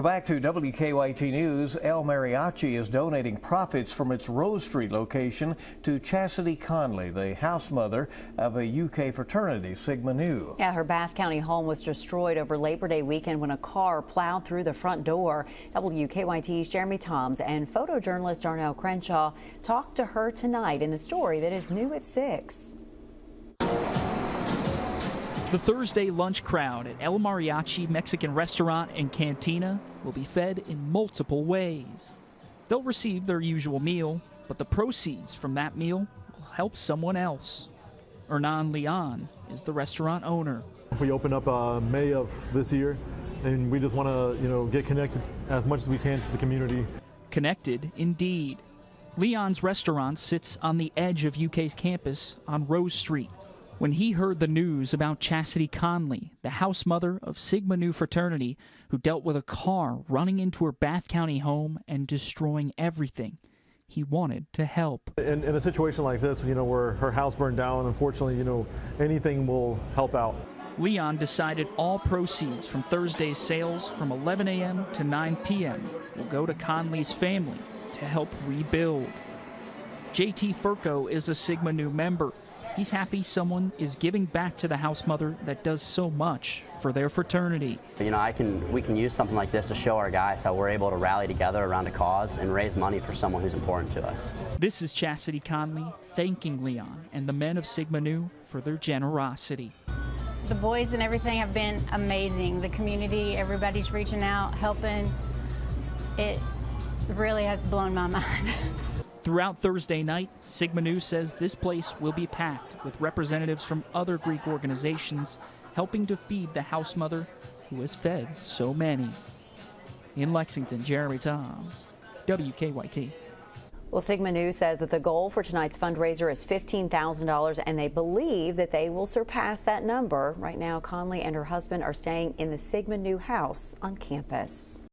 Back to WKYT News, El Mariachi is donating profits from its Rose Street location to Chastity Conley, the house mother of a UK fraternity, Sigma Nu. Yeah, her Bath County home was destroyed over Labor Day weekend when a car plowed through the front door. WKYT's Jeremy Toms and photojournalist Darnell Crenshaw talked to her tonight in a story that is new at 6. The Thursday lunch crowd at El Mariachi Mexican Restaurant and Cantina will be fed in multiple ways. They'll receive their usual meal, but the proceeds from that meal will help someone else. Hernan Leon is the restaurant owner. We opened up May of this year, and we just want to, get connected as much as we can to the community. Connected, indeed. Leon's restaurant sits on the edge of UK's campus on Rose Street. When he heard the news about Chastity Conley, the house mother of Sigma Nu fraternity, who dealt with a car running into her Bath County home and destroying everything, he wanted to help. In a situation like this, where her house burned down, unfortunately, anything will help out. Leon decided all proceeds from Thursday's sales from 11 a.m. to 9 p.m. will go to Conley's family to help rebuild. JT Furco is a Sigma Nu member. He's happy someone is giving back to the house mother that does so much for their fraternity. We can use something like this to show our guys how we're able to rally together around a cause and raise money for someone who's important to us. This is Chastity Conley thanking Leon and the men of Sigma Nu for their generosity. The boys and everything have been amazing. The community, everybody's reaching out, helping. It really has blown my mind. Throughout Thursday night, Sigma Nu says this place will be packed with representatives from other Greek organizations helping to feed the house mother who has fed so many. In Lexington, Jeremy Toms, WKYT. Well, Sigma Nu says that the goal for tonight's fundraiser is $15,000, and they believe that they will surpass that number. Right now, Conley and her husband are staying in the Sigma Nu house on campus.